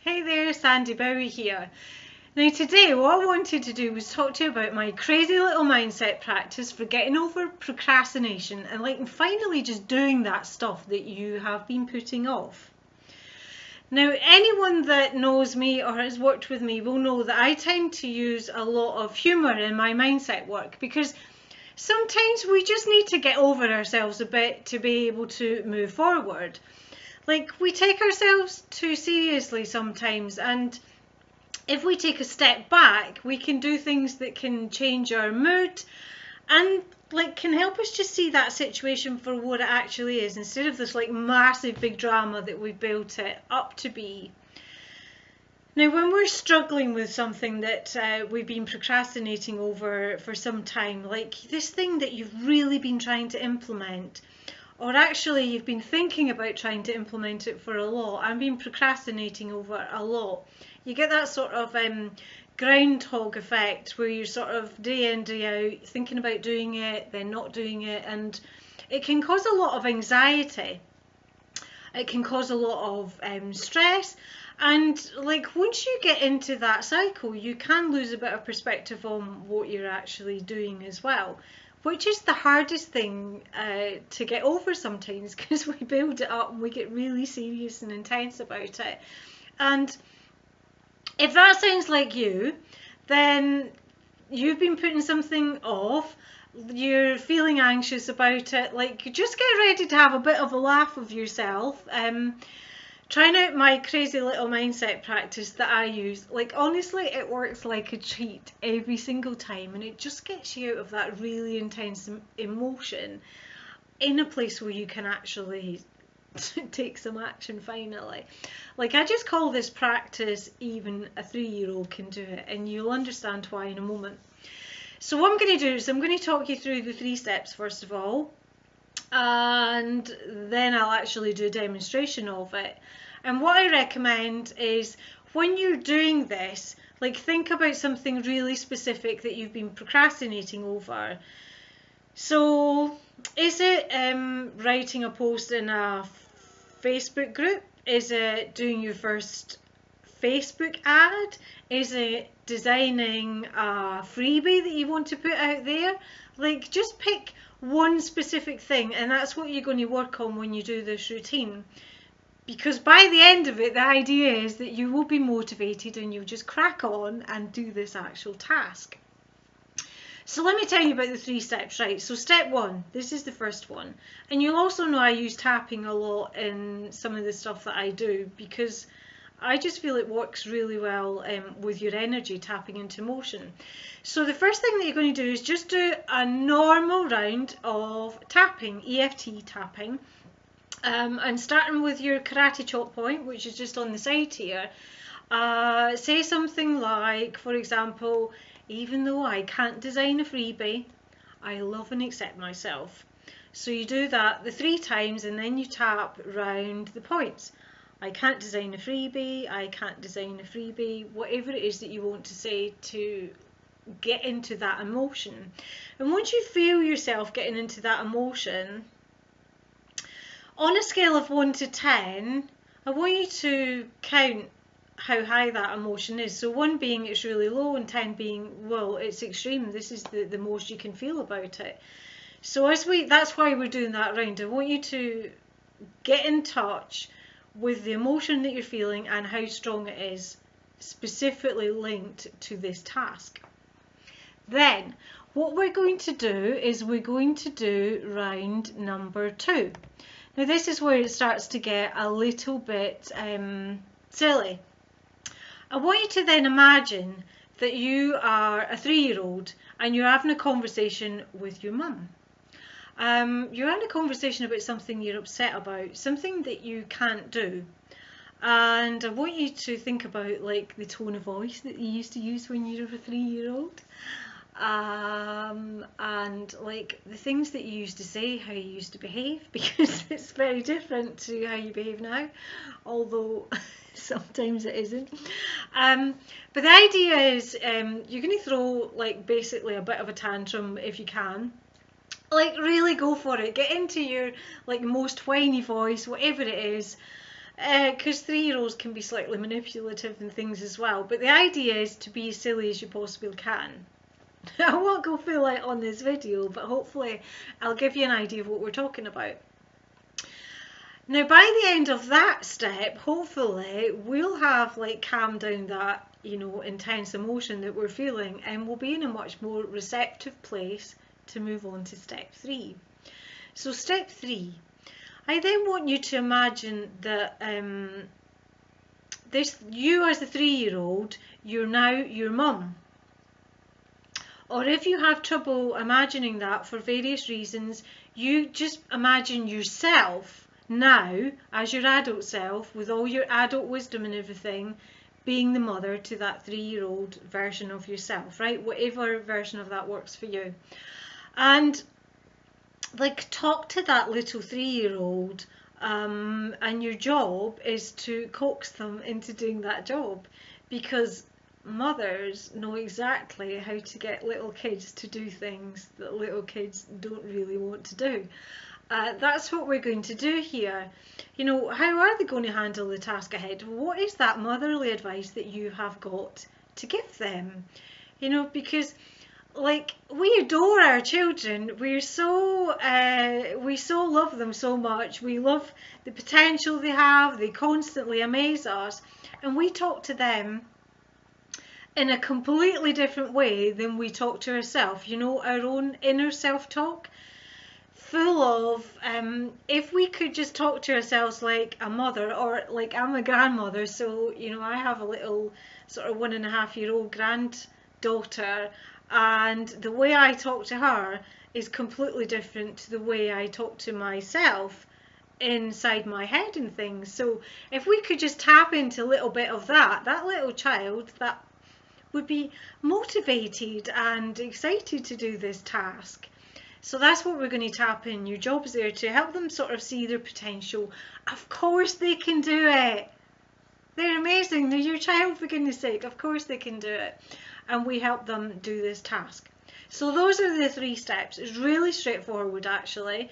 Hey there, Sandy Bowie here. Now today what I wanted to do was talk to you about my crazy little mindset practice for getting over procrastination and finally just doing that stuff that you have been putting off. Now anyone that knows me or has worked with me will know that I tend to use a lot of humour in my mindset work because sometimes we just need to get over ourselves a bit to be able to move forward. We take ourselves too seriously sometimes, and if we take a step back, we can do things that can change our mood and can help us just see that situation for what it actually is instead of this massive big drama that we've built it up to be. Now, when we're struggling with something that we've been procrastinating over for some time, like this thing that you've really been trying to implement, or actually you've been thinking about trying to implement it for a lot and been procrastinating over a lot, you get that sort of groundhog effect where you're sort of day in, day out thinking about doing it, then not doing it, and it can cause a lot of anxiety. It can cause a lot of stress, and once you get into that cycle, you can lose a bit of perspective on what you're actually doing as well, which is the hardest thing to get over sometimes because we build it up and we get really serious and intense about it. And if that sounds like you, then you've been putting something off, you're feeling anxious about it, just get ready to have a bit of a laugh with yourself. Trying out my crazy little mindset practice that I use, honestly, it works like a treat every single time, and it just gets you out of that really intense emotion in a place where you can actually take some action finally. I just call this practice even a 3-year-old can do it, and you'll understand why in a moment. So what I'm going to do is I'm going to talk you through the 3 steps first of all, and then I'll actually do a demonstration of it. And what I recommend is when you're doing this, think about something really specific that you've been procrastinating over. So is it writing a post in a Facebook group? Is it doing your first Facebook ad? Is it designing a freebie that you want to put out there? Just pick one specific thing, and that's what you're going to work on when you do this routine. Because by the end of it, the idea is that you will be motivated and you'll just crack on and do this actual task. So let me tell you about the 3 steps, right? So step 1, this is the first one. And you'll also know I use tapping a lot in some of the stuff that I do because I just feel it works really well with your energy, tapping into motion. So the first thing that you're going to do is just do a normal round of tapping, EFT tapping. And starting with your karate chop point, which is just on the side here, say something like, for example, even though I can't design a freebie, I love and accept myself. So you do that the 3 times and then you tap round the points. I can't design a freebie, I can't design a freebie, whatever it is that you want to say to get into that emotion. And once you feel yourself getting into that emotion, on a scale of 1 to 10, I want you to count how high that emotion is. So 1 being it's really low and 10 being, well, it's extreme. This is the most you can feel about it. So that's why we're doing that round. I want you to get in touch with the emotion that you're feeling and how strong it is, specifically linked to this task. Then what we're going to do is we're going to do round number 2. Now this is where it starts to get a little bit silly. I want you to then imagine that you are a 3-year-old and you're having a conversation with your mum. You're having a conversation about something you're upset about, something that you can't do. And I want you to think about the tone of voice that you used to use when you were a 3-year-old. And the things that you used to say, how you used to behave, because it's very different to how you behave now, although sometimes it isn't. But the idea is you're going to throw basically a bit of a tantrum if you can. Really go for it. Get into your most whiny voice, whatever it is. because 3-year-olds can be slightly manipulative and things as well. But the idea is to be as silly as you possibly can. I won't go full out on this video, but hopefully I'll give you an idea of what we're talking about. Now, by the end of that step, hopefully we'll have like calmed down that, you know, intense emotion that we're feeling, and we'll be in a much more receptive place to move on to step 3. So step 3, I then want you to imagine that you as a 3-year-old, you're now your mum. Or if you have trouble imagining that for various reasons, you just imagine yourself now as your adult self with all your adult wisdom and everything being the mother to that 3-year-old version of yourself, right? Whatever version of that works for you. And like talk to that little 3-year-old, and your job is to coax them into doing that job, because mothers know exactly how to get little kids to do things that little kids don't really want to do. That's what we're going to do here. You know, how are they going to handle the task ahead? What is that motherly advice that you have got to give them? You know, because like we adore our children, we so love them so much. We love the potential they have. They constantly amaze us, and we talk to them in a completely different way than we talk to ourselves. You know, our own inner self-talk, full of, if we could just talk to ourselves like a mother, or like I'm a grandmother, so, you know, I have a little sort of 1.5-year-old granddaughter, and the way I talk to her is completely different to the way I talk to myself inside my head and things. So if we could just tap into a little bit of that little child that would be motivated and excited to do this task. So that's what we're going to tap in. Your job is there to help them sort of see their potential. Of course they can do it. They're amazing. They're your child, for goodness sake. Of course they can do it. And we help them do this task. So those are the 3 steps. It's really straightforward, actually.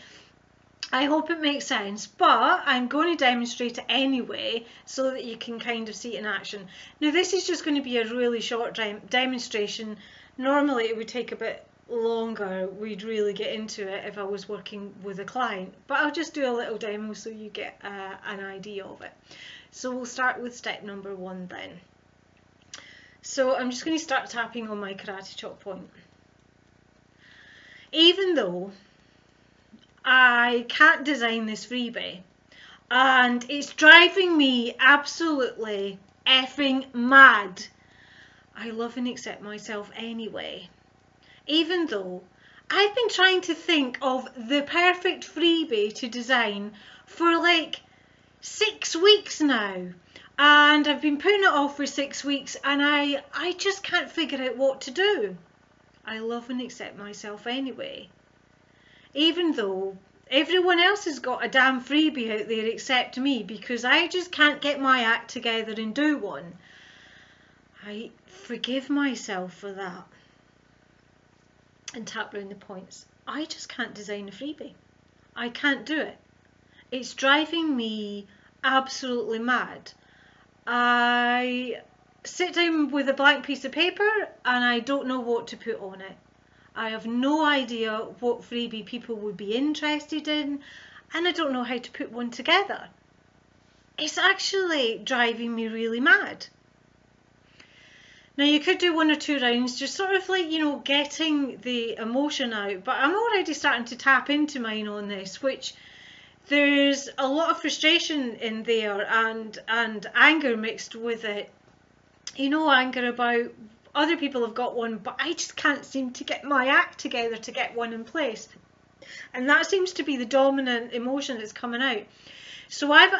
I hope it makes sense, but I'm going to demonstrate it anyway so that you can kind of see it in action. Now this is just going to be a really short demonstration. Normally it would take a bit longer. We'd really get into it if I was working with a client, but I'll just do a little demo so you get an idea of it. So we'll start with step number 1 then. So I'm just going to start tapping on my karate chop point. Even though I can't design this freebie, and it's driving me absolutely effing mad, I love and accept myself anyway. Even though I've been trying to think of the perfect freebie to design for like 6 weeks now, and I've been putting it off for 6 weeks, and I just can't figure out what to do. I love and accept myself anyway. Even though everyone else has got a damn freebie out there except me, because I just can't get my act together and do one. I forgive myself for that. And tap round the points. I just can't design a freebie. I can't do it. It's driving me absolutely mad. I sit down with a blank piece of paper and I don't know what to put on it. I have no idea what freebie people would be interested in, and I don't know how to put one together. It's actually driving me really mad. Now you could do 1 or 2 rounds, just sort of like, you know, getting the emotion out, but I'm already starting to tap into mine on this, which there's a lot of frustration in there and anger mixed with it. You know, anger about other people have got one, but I just can't seem to get my act together to get one in place. And that seems to be the dominant emotion that's coming out. So I've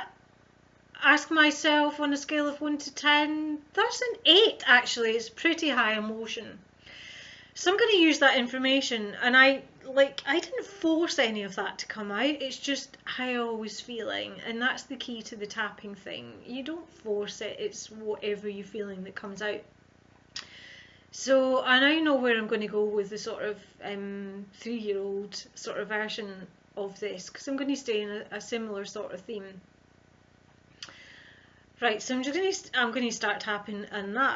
asked myself on a scale of 1 to 10, that's an 8 actually. It's pretty high emotion. So I'm going to use that information, and I didn't force any of that to come out. It's just how I was feeling, and that's the key to the tapping thing. You don't force it, it's whatever you're feeling that comes out. So I now know where I'm going to go with the sort of 3-year-old sort of version of this, because I'm going to stay in a similar sort of theme. Right, so I'm going to start tapping, and now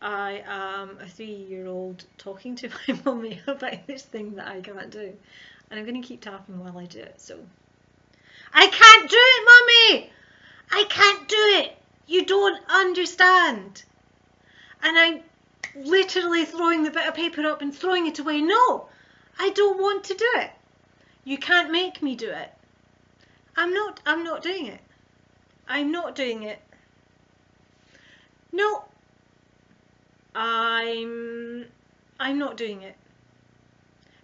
I am a 3-year-old talking to my mummy about this thing that I can't do. And I'm going to keep tapping while I do it. So, I can't do it, mummy! I can't do it! You don't understand. And I'm literally throwing the bit of paper up and throwing it away. No, I don't want to do it. You can't make me do it. I'm not doing it. I'm not doing it. No, I'm not doing it.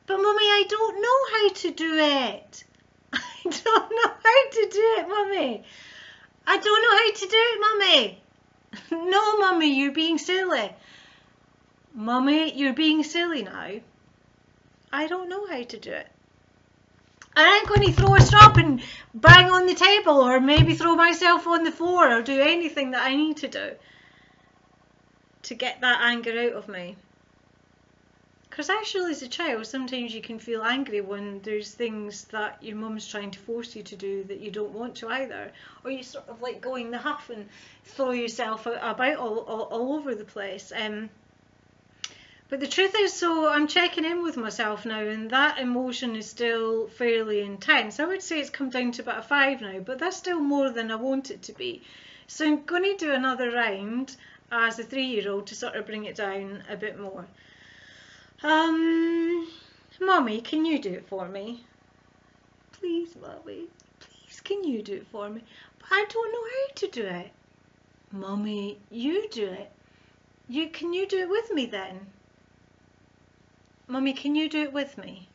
But mummy, I don't know how to do it. I don't know how to do it, mummy. I don't know how to do it, mummy. No, mummy, you're being silly. Mummy, you're being silly now. I don't know how to do it. And I'm going to throw a straw and bang on the table, or maybe throw myself on the floor, or do anything that I need to do to get that anger out of me. Because actually, as a child, sometimes you can feel angry when there's things that your mum's trying to force you to do that you don't want to either. Or you sort of like go in the huff and throw yourself about all over the place. But the truth is, so I'm checking in with myself now, and that emotion is still fairly intense. I would say it's come down to about a 5 now, but that's still more than I want it to be. So I'm going to do another round as a 3-year-old to sort of bring it down a bit more. Mummy, can you do it for me? Please, Mummy. Please, can you do it for me? But I don't know how to do it. Mummy, you do it. Can you do it with me then? Mummy, can you do it with me?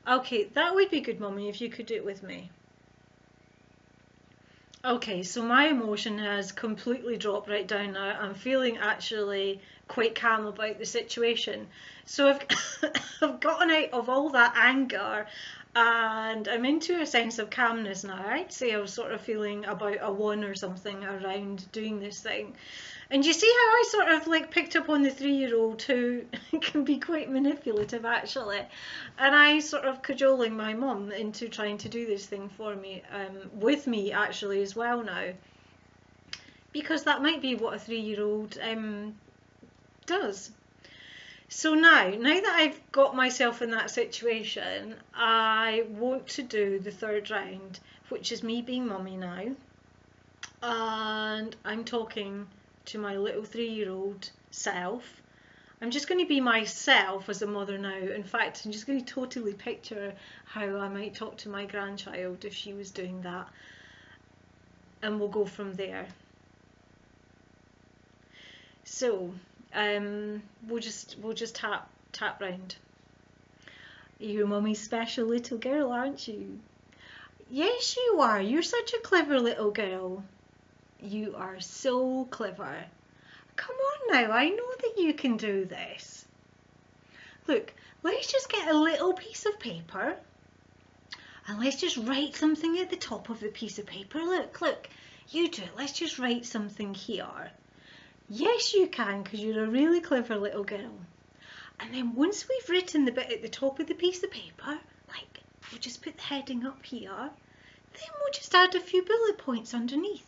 Okay, that would be good, Mummy, if you could do it with me. Okay, so my emotion has completely dropped right down now. I'm feeling actually quite calm about the situation. So I've gotten out of all that anger and I'm into a sense of calmness now. I'd say I was sort of feeling about a 1 or something around doing this thing. And you see how I sort of like picked up on the 3-year-old who can be quite manipulative actually. And I sort of cajoling my mum into trying to do this thing for me, with me actually as well now. Because that might be what a 3-year-old does. So now that I've got myself in that situation, I want to do the 3rd round, which is me being mummy now. And I'm talking to my little 3-year-old self. I'm just going to be myself as a mother now. In fact, I'm just going to totally picture how I might talk to my grandchild if she was doing that. And we'll go from there. So, we'll just tap round. You're mummy's special little girl, aren't you? Yes, you are. You're such a clever little girl. You are so clever. Come on now, I know that you can do this. Look, let's just get a little piece of paper and let's just write something at the top of the piece of paper. Look, you do it. Let's just write something here. Yes, you can, because you're a really clever little girl. And then once we've written the bit at the top of the piece of paper, like we'll just put the heading up here, then we'll just add a few bullet points underneath.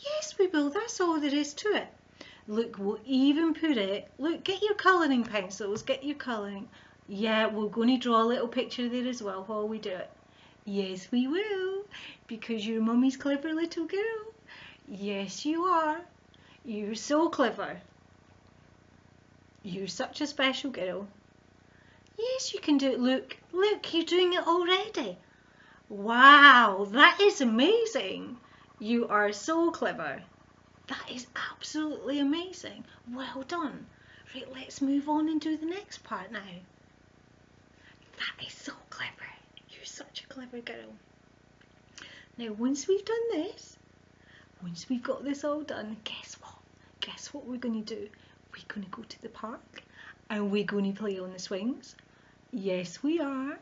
Yes, we will. That's all there is to it. Look, we'll even put it, look, get your colouring pencils, get your colouring. Yeah, we're going to draw a little picture there as well while we do it. Yes, we will, because you're mummy's clever little girl. Yes, you are. You're so clever. You're such a special girl. Yes, you can do it. Look, you're doing it already. Wow, that is amazing. You are so clever. That is absolutely amazing. Well done. Right, let's move on and do the next part now. That is so clever. You're such a clever girl. Now, once we've done this, once we've got this all done, guess what? Guess what we're going to do? We're going to go to the park and we're going to play on the swings. Yes, we are.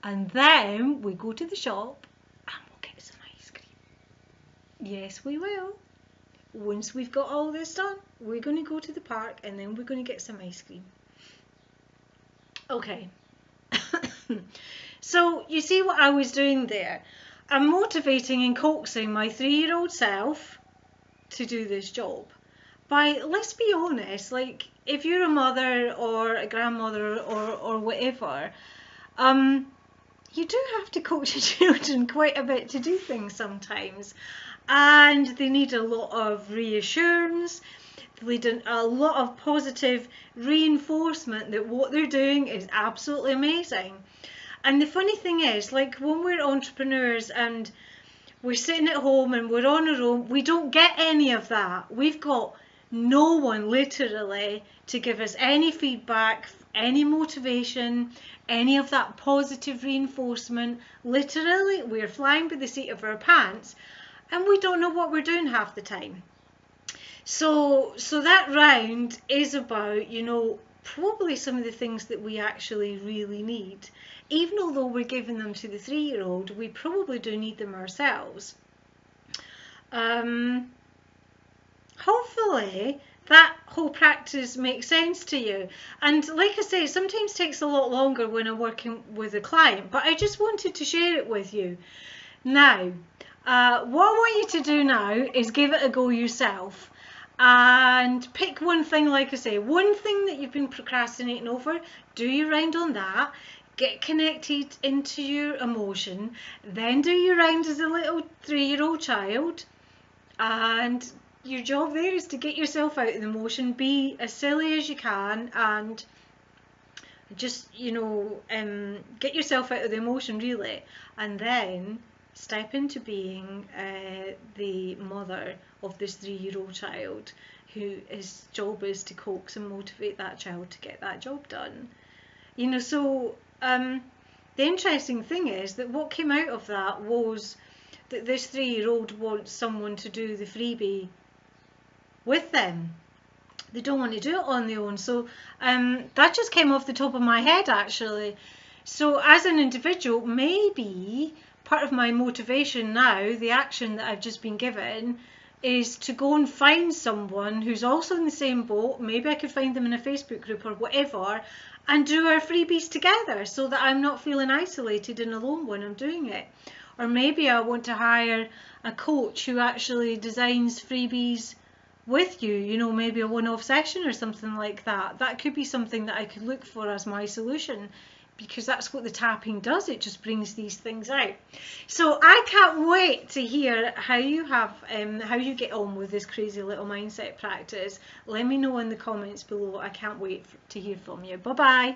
And then we go to the shop and we'll get some ice cream. Yes, we will. Once we've got all this done, we're going to go to the park and then we're going to get some ice cream. Okay. So you see what I was doing there? I'm motivating and coaxing my 3-year-old self to do this job. By, let's be honest, like if you're a mother or a grandmother or whatever, you do have to coach your children quite a bit to do things sometimes, and they need a lot of reassurance. They need a lot of positive reinforcement that what they're doing is absolutely amazing. And the funny thing is, like when we're entrepreneurs and we're sitting at home and we're on our own, we don't get any of that. We've got no one literally to give us any feedback, any motivation, any of that positive reinforcement. Literally, we're flying by the seat of our pants and we don't know what we're doing half the time. So that round is about, you know, probably some of the things that we actually really need. Even although we're giving them to the 3-year-old, we probably do need them ourselves. Hopefully that whole practice makes sense to you. And like I say, it sometimes takes a lot longer when I'm working with a client, but I just wanted to share it with you. Now, what I want you to do now is give it a go yourself. And pick one thing, like I say, one thing that you've been procrastinating over, do your round on that, get connected into your emotion, then do your round as a little 3-year-old child, and your job there is to get yourself out of the emotion, be as silly as you can, and just, you know, get yourself out of the emotion really, and then step into being the mother of this 3-year-old child whose job is to coax and motivate that child to get that job done. You know, so the interesting thing is that what came out of that was that this 3-year-old wants someone to do the freebie with them. They don't want to do it on their own. So that just came off the top of my head actually. So as an individual, maybe part of my motivation now, the action that I've just been given, is to go and find someone who's also in the same boat. Maybe I could find them in a Facebook group or whatever, and do our freebies together so that I'm not feeling isolated and alone when I'm doing it. Or maybe I want to hire a coach who actually designs freebies with you, you know, maybe a one-off session or something like that. That could be something that I could look for as my solution, because that's what the tapping does. It just brings these things out. So I can't wait to hear how you get on with this crazy little mindset practice. Let me know in the comments below. I can't wait to hear from you. Bye bye.